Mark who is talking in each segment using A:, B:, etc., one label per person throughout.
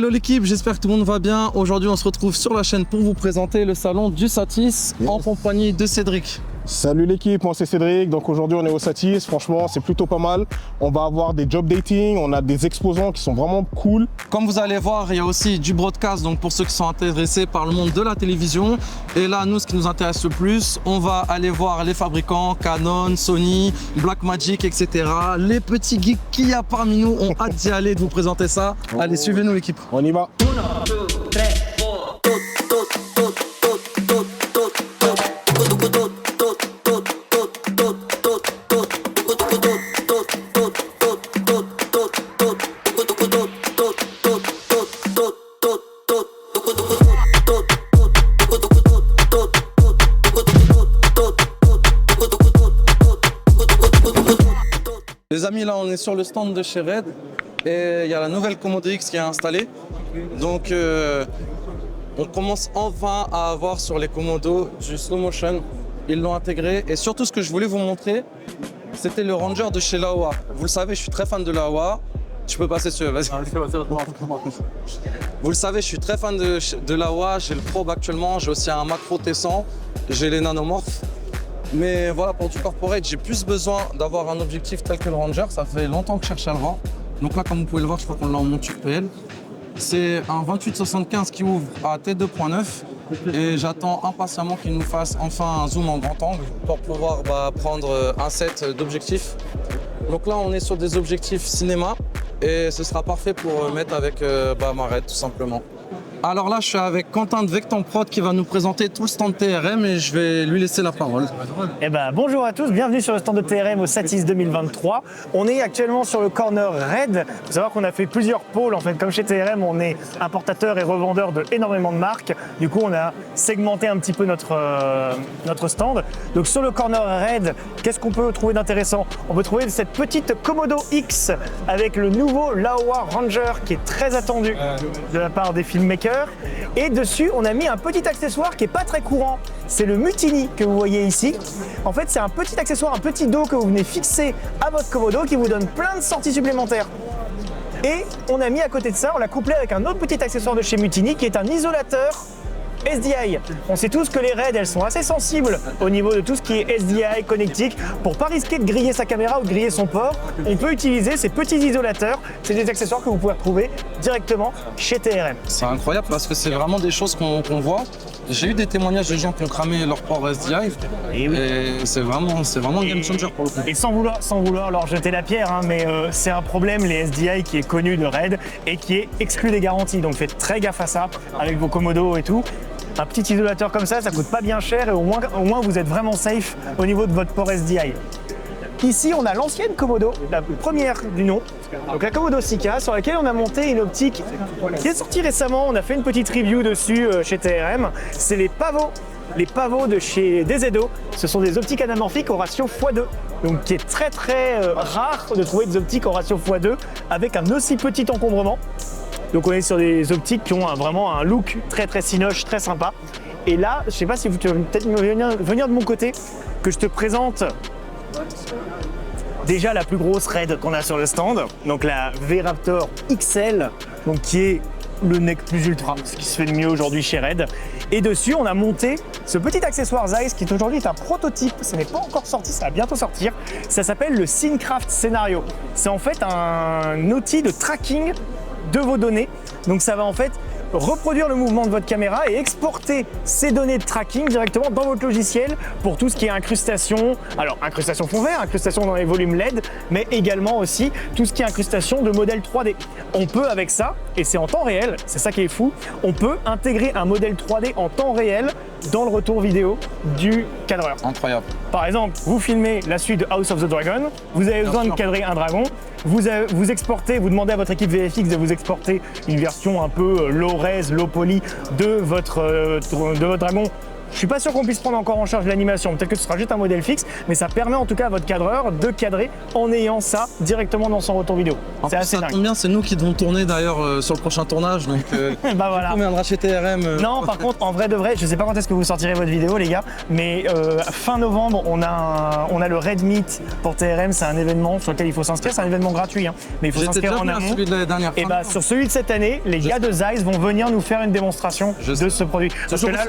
A: Hello l'équipe, j'espère que tout le monde va bien. Aujourd'hui on se retrouve sur la chaîne pour vous présenter le salon du Satis en compagnie de Cédric.
B: Salut l'équipe, moi c'est Cédric. Donc aujourd'hui on est au Satis, franchement c'est plutôt pas mal. On va avoir des job dating, on a des exposants qui sont vraiment cool.
A: Comme vous allez voir, il y a aussi du broadcast, donc pour ceux qui sont intéressés par le monde de la télévision. Et là, nous, ce qui nous intéresse le plus, on va aller voir les fabricants Canon, Sony, Blackmagic, etc. Les petits geeks qu'il y a parmi nous ont hâte d'y aller, de vous présenter ça. Allez, suivez-nous l'équipe.
B: On y va.
A: Les amis, là on est sur le stand de chez Red et il y a la nouvelle Komodo X qui est installée. Donc on commence enfin à avoir sur les Komodo du slow motion. Ils l'ont intégré et surtout ce que je voulais vous montrer, c'était le Ranger de chez Laowa. Vous le savez, je suis très fan de Laowa. Tu peux passer sur, vas-y. Vous le savez, je suis très fan de Laowa. J'ai le Probe actuellement, j'ai aussi un Macro T100, j'ai les nanomorphes. Mais voilà, pour du corporate, j'ai plus besoin d'avoir un objectif tel que le Ranger. Ça fait longtemps que je cherche à le voir. Donc là, comme vous pouvez le voir, je crois qu'on l'a en monture réelle. C'est un 28-75 qui ouvre à T2.9 et j'attends impatiemment qu'il nous fasse enfin un zoom en grand angle pour pouvoir prendre un set d'objectifs. Donc là, on est sur des objectifs cinéma et ce sera parfait pour mettre avec ma Red tout simplement. Alors là, je suis avec Quentin de Vecton Prod qui va nous présenter tout le stand TRM et je vais lui laisser la parole.
C: Bonjour à tous, bienvenue sur le stand de TRM au Satis 2023. On est actuellement sur le corner Red. Il faut savoir qu'on a fait plusieurs pôles. En fait, comme chez TRM, on est importateur et revendeur de énormément de marques. Du coup, on a segmenté un petit peu notre stand. Donc sur le corner Red, qu'est-ce qu'on peut trouver d'intéressant? On peut trouver cette petite Komodo X avec le nouveau Laowa Ranger qui est très attendu de la part des filmmakers. Et dessus, on a mis un petit accessoire qui n'est pas très courant. C'est le Mutiny que vous voyez ici. En fait, c'est un petit accessoire, un petit dos que vous venez fixer à votre Komodo qui vous donne plein de sorties supplémentaires. Et on a mis à côté de ça, on l'a couplé avec un autre petit accessoire de chez Mutiny qui est un isolateur SDI. On sait tous que les Red, elles sont assez sensibles au niveau de tout ce qui est SDI, connectique. Pour pas risquer de griller sa caméra ou de griller son port, on peut utiliser ces petits isolateurs. C'est des accessoires que vous pouvez retrouver directement chez TRM.
A: C'est incroyable parce que c'est vraiment des choses qu'on voit. J'ai eu des témoignages de gens qui ont cramé leur port SDI et c'est vraiment un game changer pour le coup.
C: Et sans vouloir leur jeter la pierre, mais c'est un problème, les SDI qui est connu de Red et qui est exclu des garanties. Donc faites très gaffe à ça avec vos Komodo et tout. Un petit isolateur comme ça coûte pas bien cher et au moins vous êtes vraiment safe au niveau de votre port SDI. Ici, on a l'ancienne Komodo, la première du nom, donc la Komodo Sika, sur laquelle on a monté une optique qui est sortie récemment. On a fait une petite review dessus chez TRM. C'est les pavots de chez DZO. Ce sont des optiques anamorphiques au ratio x2, donc qui est très rare de trouver des optiques au ratio x2 avec un aussi petit encombrement. Donc on est sur des optiques qui ont vraiment un look très cinoche, très sympa. Et là, je sais pas si tu veux peut-être venir de mon côté, que je te présente déjà la plus grosse Red qu'on a sur le stand. Donc la V-Raptor XL, donc qui est le nec plus ultra, ce qui se fait de mieux aujourd'hui chez Red. Et dessus, on a monté ce petit accessoire Zeiss qui aujourd'hui est un prototype. Ce n'est pas encore sorti, ça va bientôt sortir. Ça s'appelle le Synecraft Scenario. C'est en fait un outil de tracking de vos données. Donc ça va en fait reproduire le mouvement de votre caméra et exporter ces données de tracking directement dans votre logiciel pour tout ce qui est incrustation. Alors incrustation fond vert, incrustation dans les volumes LED, mais également aussi tout ce qui est incrustation de modèles 3D. On peut avec ça, et c'est en temps réel, c'est ça qui est fou, on peut intégrer un modèle 3D en temps réel dans le retour vidéo du cadreur.
A: Incroyable.
C: Par exemple, vous filmez la suite de House of the Dragon, vous avez besoin de cadrer un dragon, vous exportez, vous demandez à votre équipe VFX de vous exporter une version un peu low res, low poly de votre dragon Je suis pas sûr qu'on puisse prendre encore en charge l'animation. Peut-être que ce sera juste un modèle fixe, mais ça permet en tout cas à votre cadreur de cadrer en ayant ça directement dans son retour vidéo. C'est assez
A: Ça
C: dingue.
A: tombe bien, c'est nous qui devons tourner d'ailleurs sur le prochain tournage. Donc,
C: Bah voilà.
A: on viendra chez TRM.
C: Non, par contre, en vrai de vrai, je sais pas quand est-ce que vous sortirez votre vidéo, les gars, mais fin novembre, on a le Red Meet pour TRM. C'est un événement sur lequel il faut s'inscrire. C'est un événement gratuit, hein, mais il faut
A: J'étais
C: s'inscrire
A: déjà
C: en
A: venu à
C: amont.
A: celui de l'année dernière.
C: Et bah sur celui de cette année, les gars de Zeiss vont venir nous faire une démonstration de ce produit. Parce que là,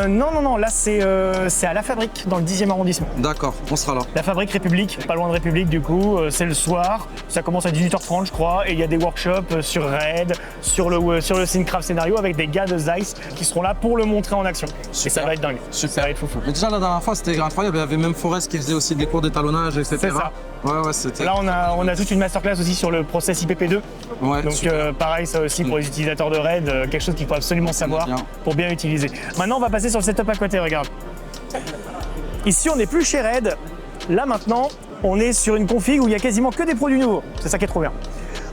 C: non, là c'est à La Fabrique, dans le 10e arrondissement.
A: D'accord, on sera là.
C: La Fabrique République, pas loin de République du coup, c'est le soir, ça commence à 18h30 je crois, et il y a des workshops sur Red, sur le Synecraft Scénario avec des gars de Zeiss qui seront là pour le montrer en action. Et ça va être dingue, ça va être fou.
A: Mais déjà la dernière fois c'était incroyable, il y avait même Forest qui faisait aussi des cours d'étalonnage, etc.
C: C'est ça.
A: Ouais, c'était...
C: Là on a toute une masterclass aussi sur le process IPP2,
A: Ouais,
C: donc pareil ça aussi pour les utilisateurs de Red, quelque chose qu'il faut absolument savoir
A: bien.
C: pour bien utiliser. Maintenant on va passer sur le setup à côté, regarde. Ici on n'est plus chez Red, là maintenant on est sur une config où il y a quasiment que des produits nouveaux, c'est ça qui est trop bien.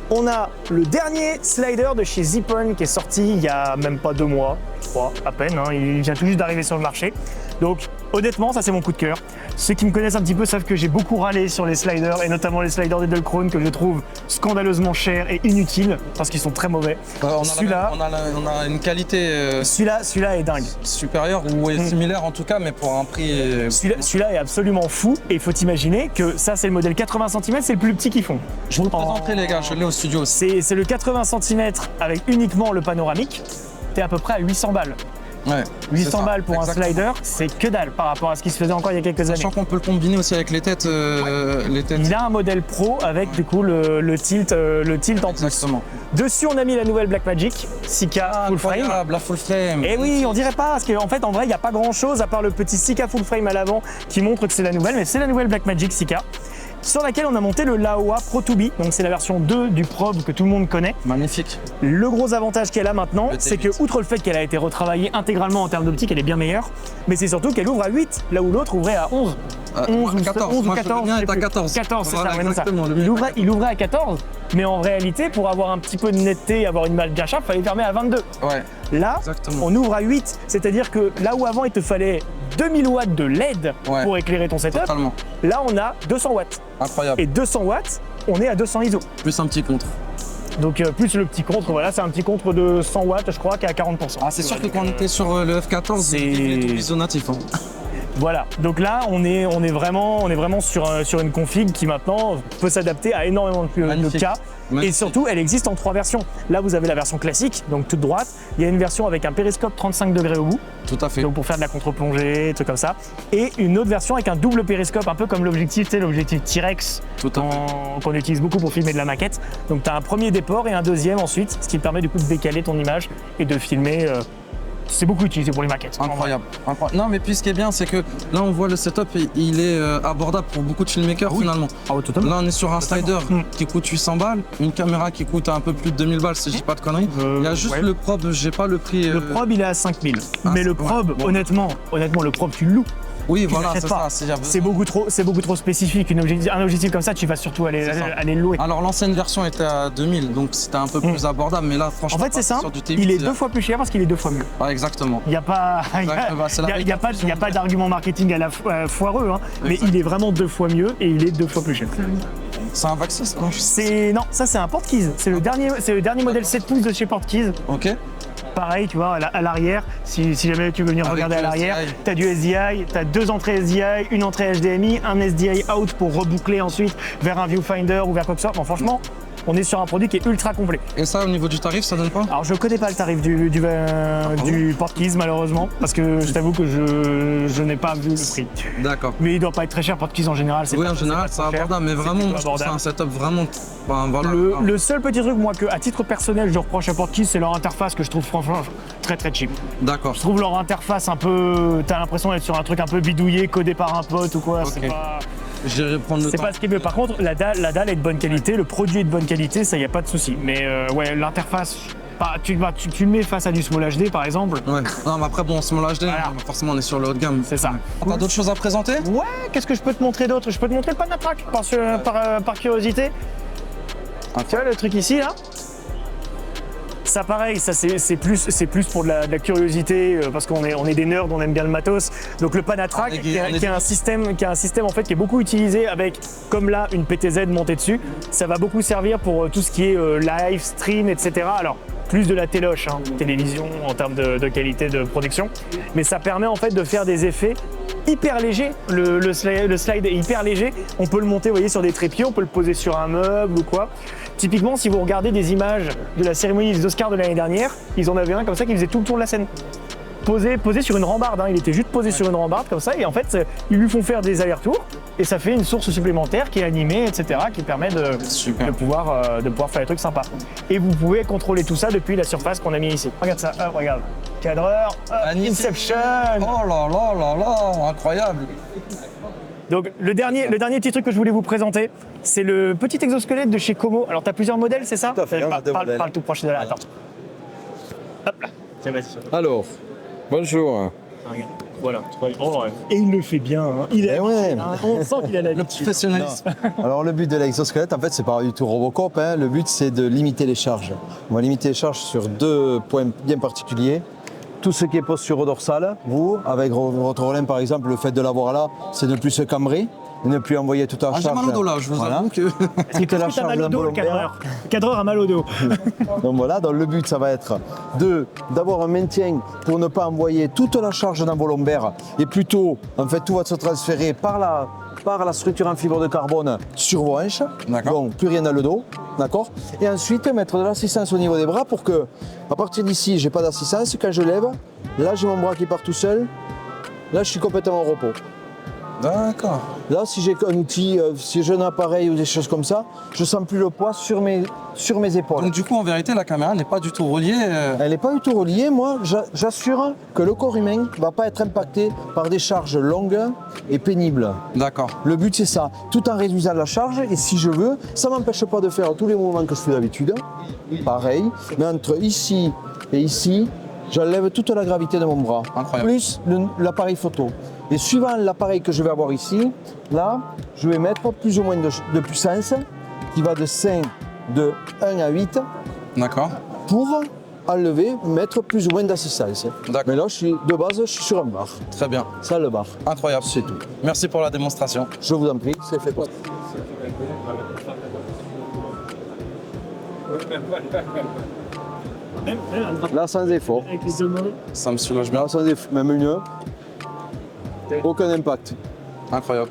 C: On a le dernier slider de chez Zippon qui est sorti il y a même pas 2 mois, je crois, à peine, hein, il vient tout juste d'arriver sur le marché. Donc honnêtement, ça c'est mon coup de cœur. Ceux qui me connaissent un petit peu savent que j'ai beaucoup râlé sur les sliders, et notamment les sliders d'Edelkrone que je trouve scandaleusement chers et inutiles, parce qu'ils sont très mauvais. Celui-là,
A: on a une qualité
C: celui-là est dingue.
A: supérieure ou est similaire en tout cas, mais pour un prix...
C: Celui-là est absolument fou, et il faut imaginer que ça c'est le modèle 80 cm, c'est le plus petit qu'ils font.
A: Je vous le présenterai les gars, je l'ai au studio aussi.
C: C'est le 80 cm avec uniquement le panoramique, t'es à peu près à 800 balles.
A: Ouais,
C: 800 balles pour
A: exactement.
C: un slider, c'est que dalle par rapport à ce qui se faisait encore il y a quelques années.
A: Sachant qu'on peut le combiner aussi avec les têtes.
C: Il a un modèle pro avec du coup le tilt en plus.
A: Exactement.
C: Dessus on a mis la nouvelle Blackmagic 6K full frame.
A: Incroyable, la full frame.
C: Et oui, on dirait pas, parce qu'en fait en vrai il n'y a pas grand chose à part le petit 6K full frame à l'avant qui montre que c'est la nouvelle, mais c'est la nouvelle Blackmagic 6K. Sur laquelle on a monté le Laowa Pro 2B, donc c'est la version 2 du Probe que tout le monde connaît.
A: Magnifique.
C: Le gros avantage qu'elle a maintenant,
A: Le
C: c'est que
A: T8.
C: outre le fait qu'elle a été retravaillée intégralement en termes d'optique, elle est bien meilleure, mais c'est surtout qu'elle ouvre à 8, là où l'autre ouvrait à 11. 11 ou
A: 14.
C: 11 ou
A: Moi, je
C: 14,
A: veux bien
C: je sais
A: être à
C: plus.
A: 14.
C: 14, c'est
A: Voilà,
C: ça, ouais, non, ça.
A: exactement,
C: Il ouvrait à 14, mais en réalité, pour avoir un petit peu de netteté, avoir une balle bien sharp, il fallait fermer à 22.
A: Ouais.
C: Là,
A: Exactement.
C: on ouvre à 8, c'est-à-dire que là où avant il te fallait 2000 watts de LED
A: Ouais.
C: pour éclairer ton setup,
A: Totalement.
C: là on a 200 watts.
A: Incroyable.
C: Et 200 watts, on est à 200 ISO.
A: Plus un petit contre.
C: Donc plus le petit contre, voilà, c'est un petit contre de 100 watts, je crois, qui est à 40%.
A: Ah, c'est sûr que quand on était sur le F14,
C: c'est-
A: il était tout visionnatif. Hein.
C: Voilà, donc là on est vraiment sur une config qui maintenant peut s'adapter à énormément de
A: Magnifique.
C: cas. Et
A: Magnifique.
C: surtout, elle existe en 3 versions. Là, vous avez la version classique, donc toute droite. Il y a une version avec un périscope 35 degrés au bout,
A: Tout à fait.
C: donc pour faire de la contre-plongée, trucs comme ça. Et une autre version avec un double périscope, un peu comme l'objectif, tu sais, l'objectif T-Rex
A: Tout à fait.
C: qu'on utilise beaucoup pour filmer de la maquette. Donc tu as un premier déport et un deuxième ensuite, ce qui te permet du coup de décaler ton image et de filmer. C'est beaucoup utilisé pour les maquettes. en vrai.
A: Incroyable. Incroyable. Non, mais puis ce qui est bien, c'est que là, on voit le setup, il est abordable pour beaucoup de filmmakers finalement.
C: Ah ouais, totalement.
A: Là, on est sur un slider
C: Mm.
A: qui coûte 800 balles, une caméra qui coûte un peu plus de 2000 balles, si je dis pas de conneries. Il y a juste
C: ouais.
A: le probe, j'ai pas le prix.
C: Le probe, il est à 5000. Mais le
A: ouais,
C: probe,
A: bon.
C: honnêtement, le probe, tu le loues.
A: Oui,
C: Tu
A: voilà,
C: l'achètes
A: c'est
C: pas.
A: ça. s'il y a besoin.
C: C'est beaucoup trop spécifique. Un objectif comme ça, tu vas surtout aller le louer.
A: Alors, l'ancienne version était à 2000, donc c'était un peu plus abordable, mais là,
C: En
A: franchement,
C: fait, c'est
A: passer
C: simple.
A: sur du T8,
C: Il est 2 fois plus cher parce qu'il est 2 fois mieux.
A: Ah, exactement.
C: Il n'y a pas,
A: Bah, c'est la
C: y a pas d'argument marketing à la foireux, hein, mais
A: Exact.
C: il est vraiment 2 fois mieux et il est 2 fois plus cher.
A: C'est un Vaxis, non
C: Non, ça c'est un Portkeys. C'est le dernier modèle 7 pouces de chez Portkeys.
A: Ok.
C: Pareil, tu vois, à l'arrière, si jamais tu veux venir
A: Avec
C: regarder à
A: du
C: l'arrière,
A: SDI.
C: tu as du SDI, tu as 2 entrées SDI, une entrée HDMI, un SDI out pour reboucler ensuite vers un viewfinder ou vers quoi que ce soit. Bon, franchement, on est sur un produit qui est ultra complet.
A: Et ça, au niveau du tarif, ça donne quoi?
C: Alors je connais pas le tarif du Portkeys malheureusement, parce que je t'avoue que je n'ai pas vu le prix.
A: D'accord.
C: Mais il doit pas être très cher, Portkeys en général.
A: Oui,
C: pas-
A: en général,
C: pas
A: c'est
C: trop cher.
A: abordable, mais
C: C'est
A: vraiment,
C: plutôt
A: moi, je trouve que c'est un
C: abordable.
A: setup vraiment. Ben, voilà.
C: Le seul petit truc, moi, que à titre personnel, je reproche à Portkeys, c'est leur interface que je trouve franchement très très cheap.
A: D'accord.
C: Je trouve leur interface un peu. T'as l'impression d'être sur un truc un peu bidouillé, codé par un pote ou quoi.
A: Ok.
C: C'est pas.
A: J'irai prendre le
C: C'est
A: temps.
C: pas ce qui est mieux. Par contre, la dalle est de bonne qualité, le produit est de bonne qualité, ça y a pas de souci. Mais ouais, l'interface, tu le mets face à du Small HD par exemple.
A: Ouais. Non, mais après, bon, en Small HD,
C: Voilà.
A: forcément, on est sur le haut de gamme.
C: C'est ça.
A: T'as d'autres choses à présenter?
C: Ouais, qu'est-ce que je peux te montrer d'autre? Je peux te montrer le Panatrack par curiosité. Tu vois le truc ici là? Ça pareil, ça c'est plus pour de la curiosité parce qu'on est des nerds, on aime bien le matos. Donc le Panatrack qui est un système en fait qui est beaucoup utilisé avec comme là une PTZ montée dessus. Ça va beaucoup servir pour tout ce qui est live, stream, etc. Alors plus de la téloche, hein, télévision en termes de qualité de production, mais ça permet en fait de faire des effets hyper léger, le slide est hyper léger, on peut le monter vous voyez, sur des trépieds, on peut le poser sur un meuble ou quoi. Typiquement, si vous regardez des images de la cérémonie des Oscars de l'année dernière, ils en avaient un comme ça qui faisait tout le tour de la scène. Posé sur une rambarde, hein. Il était juste posé sur une rambarde comme ça et en fait, ils lui font faire des allers-retours et ça fait une source supplémentaire qui est animée, etc., qui permet de pouvoir faire des trucs sympas. Et vous pouvez contrôler tout ça depuis la surface qu'on a mis ici. Regarde ça, hop, regarde. Cadreur, hop, Inception.
A: Oh là là là là, incroyable.
C: Donc le dernier petit truc que je voulais vous présenter, c'est le petit exosquelette de chez Como. Alors tu as plusieurs modèles, c'est ça?
D: Tout à fait, on a deux modèles.
C: Parle tout proche de là, attends. Hop là, tiens, vas-y.
D: Alors, bonjour.
C: Regarde, voilà. Oh, ouais. Et il le fait bien, hein. On sent qu'il a la
A: Le professionnalisme.
D: Alors le but de l'exosquelette, en fait, c'est pas du tout Robocop. Hein. Le but, c'est de limiter les charges. On va limiter les charges sur 2 points bien particuliers. Tout ce qui est posture dorsale, vous, avec votre Rollin par exemple, le fait de l'avoir là, c'est de ne plus se cambrer, de ne plus envoyer toute la charge.
A: J'ai mal au dos là, je vous avoue que...
D: Toute la charge
C: mal au dos, le cadreur. Le cadreur a mal au dos.
D: Donc voilà, donc le but ça va être d'avoir un maintien pour ne pas envoyer toute la charge dans vos lombaires et plutôt en fait tout va se transférer par la structure en fibre de carbone sur vos hanches. Donc plus rien dans le dos, d'accord. Et ensuite mettre de l'assistance au niveau des bras pour que à partir d'ici j'ai pas d'assistance, quand je lève, là j'ai mon bras qui part tout seul, là je suis complètement au repos.
A: D'accord.
D: Là, si j'ai un outil, si j'ai un appareil ou des choses comme ça, je sens plus le poids sur mes épaules.
A: Donc du coup, en vérité, la caméra n'est pas du tout reliée.
D: Elle n'est pas du tout reliée. Moi, j'assure que le corps humain ne va pas être impacté par des charges longues et pénibles.
A: D'accord.
D: Le but, c'est ça, tout en réduisant la charge. Et si je veux, ça ne m'empêche pas de faire tous les mouvements que je fais d'habitude. Pareil. Mais entre ici et ici, j'enlève toute la gravité de mon bras.
A: Incroyable.
D: Plus l'appareil photo. Et suivant l'appareil que je vais avoir ici, là, je vais mettre plus ou moins de puissance qui va de 1 à 8
A: D'accord.
D: pour enlever, mettre plus ou moins d'assistance. Mais là, de base, je suis sur un bar.
A: Très bien.
D: Ça, le bar.
A: Incroyable.
D: C'est tout.
A: Merci pour la démonstration.
D: Je vous en prie, c'est fait pour ça. Là, sans effort.
A: Ça me soulage bien.
D: Là, sans effort. Même une. Aucun impact.
A: Incroyable.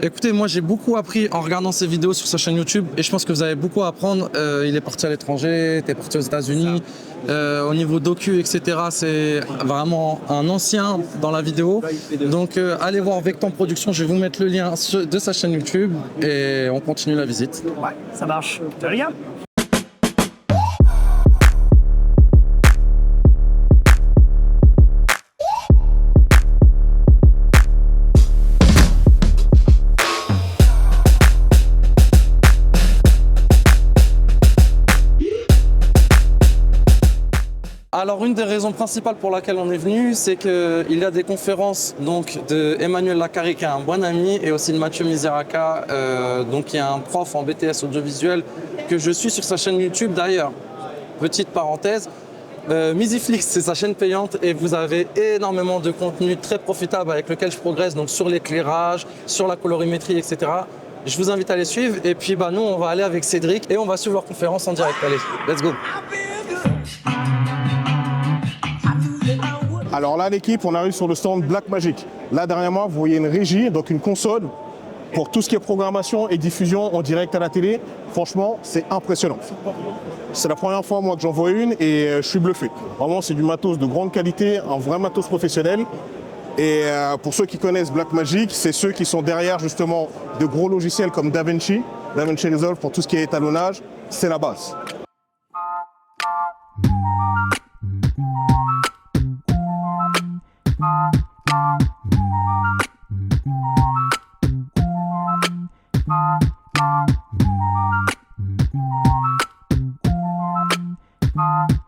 A: Écoutez, moi j'ai beaucoup appris en regardant ces vidéos sur sa chaîne YouTube et je pense que vous avez beaucoup à apprendre. Il est parti à l'étranger, tu es parti aux États-Unis. Au niveau docu, etc., c'est vraiment un ancien dans la vidéo. Donc allez voir Vectan Production, je vais vous mettre le lien de sa chaîne YouTube et on continue la visite.
C: Ouais, ça marche. De rien.
A: Alors une des raisons principales pour laquelle on est venu, c'est qu'il y a des conférences donc, de Emmanuel Lacarry qui est un bon ami et aussi de Mathieu Misiraka, donc qui est un prof en BTS audiovisuel que je suis sur sa chaîne YouTube d'ailleurs. Petite parenthèse, Misiflix c'est sa chaîne payante et vous avez énormément de contenu très profitable avec lequel je progresse donc sur l'éclairage, sur la colorimétrie, etc. Je vous invite à les suivre et puis bah, nous on va aller avec Cédric et on va suivre leur conférence en direct. Allez, let's go.
B: Alors là, l'équipe, on arrive sur le stand Blackmagic. Là, derrière moi, vous voyez une régie, donc une console pour tout ce qui est programmation et diffusion en direct à la télé. Franchement, c'est impressionnant. C'est la première fois, moi, que j'en vois une et je suis bluffé. Vraiment, c'est du matos de grande qualité, un vrai matos professionnel. Et pour ceux qui connaissent Blackmagic, c'est ceux qui sont derrière, justement, de gros logiciels comme DaVinci Resolve pour tout ce qui est étalonnage. C'est la base.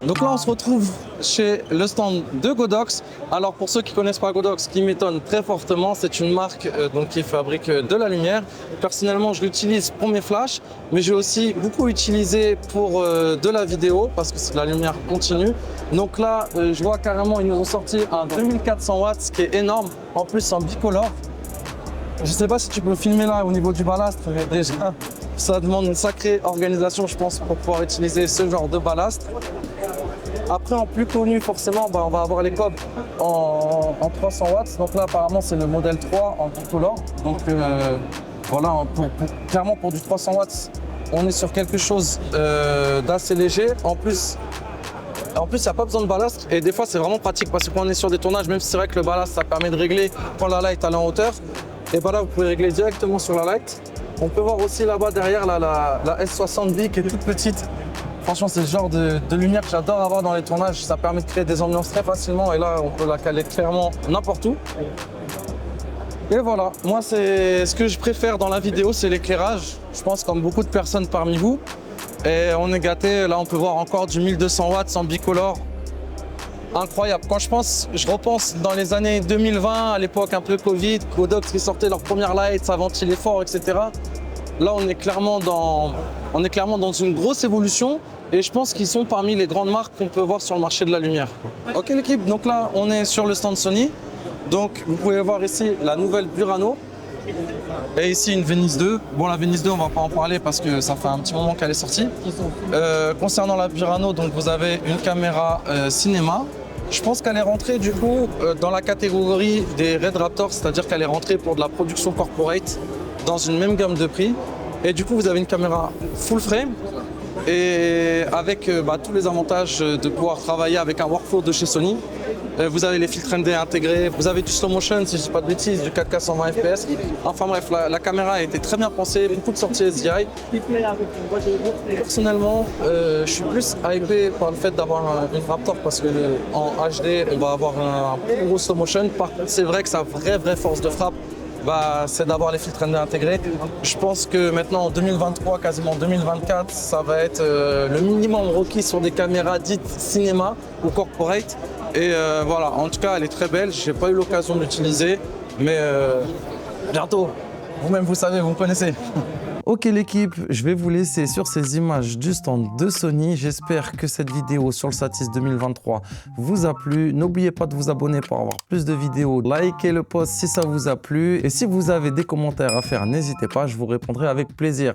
A: Donc là, on se retrouve chez le stand de Godox. Alors pour ceux qui ne connaissent pas Godox, qui m'étonne très fortement, c'est une marque donc, qui fabrique de la lumière. Personnellement, je l'utilise pour mes flashs, mais j'ai aussi beaucoup utilisé pour de la vidéo parce que c'est de la lumière continue. Donc là, je vois carrément, ils nous ont sorti un 2400 watts, ce qui est énorme. En plus, en bicolore. Je ne sais pas si tu peux filmer là au niveau du ballast, mais déjà, ça demande une sacrée organisation, je pense, pour pouvoir utiliser ce genre de ballast. Après, en plus connu, forcément, on va avoir les coques en 300 watts. Donc là, apparemment, c'est le modèle 3 en bicolore. Donc voilà, clairement, pour du 300 watts, on est sur quelque chose d'assez léger. En plus, il n'y a pas besoin de ballast. Et des fois, c'est vraiment pratique parce que quand on est sur des tournages, même si c'est vrai que le ballast, ça permet de régler quand la light est en hauteur. Et ben là, vous pouvez régler directement sur la light. On peut voir aussi là-bas derrière la S60B qui est toute petite. Franchement, c'est le genre de lumière que j'adore avoir dans les tournages. Ça permet de créer des ambiances très facilement et là, on peut la caler clairement n'importe où. Et voilà, moi, c'est ce que je préfère dans la vidéo, c'est l'éclairage. Je pense comme beaucoup de personnes parmi vous. Et on est gâtés, là, on peut voir encore du 1200 watts en bicolore. Incroyable. Quand je repense dans les années 2020, à l'époque un peu Covid, Godox qui sortait leur première light, ça ventilait fort, etc. Là, on est clairement dans une grosse évolution et je pense qu'ils sont parmi les grandes marques qu'on peut voir sur le marché de la lumière. Ok l'équipe, donc là, on est sur le stand Sony. Donc, vous pouvez voir ici la nouvelle Burano et ici une Venice 2. Bon, la Venice 2, on va pas en parler parce que ça fait un petit moment qu'elle est sortie. Concernant la Burano, donc vous avez une caméra cinéma. Je pense qu'elle est rentrée du coup dans la catégorie des Red Raptor, c'est-à-dire qu'elle est rentrée pour de la production corporate dans une même gamme de prix. Et du coup, vous avez une caméra full frame et avec tous les avantages de pouvoir travailler avec un workflow de chez Sony. Vous avez les filtres ND intégrés, vous avez du slow motion, si je ne dis pas de bêtises, du 4K 120 fps. Enfin bref, la caméra a été très bien pensée, beaucoup de sorties SDI. Personnellement, je suis plus hypé par le fait d'avoir une Raptor parce qu'en HD, on va avoir un plus gros slow motion. Par contre, c'est vrai que sa vraie force de frappe, c'est d'avoir les filtres ND intégrés. Je pense que maintenant en 2023, quasiment 2024, ça va être le minimum requis sur des caméras dites cinéma ou corporate. Et voilà, en tout cas, elle est très belle. Je n'ai pas eu l'occasion de l'utiliser, mais bientôt. Vous-même, vous savez, vous me connaissez. Ok l'équipe, je vais vous laisser sur ces images du stand de Sony. J'espère que cette vidéo sur le Satis 2023 vous a plu. N'oubliez pas de vous abonner pour avoir plus de vidéos. Likez le post si ça vous a plu. Et si vous avez des commentaires à faire, n'hésitez pas, je vous répondrai avec plaisir.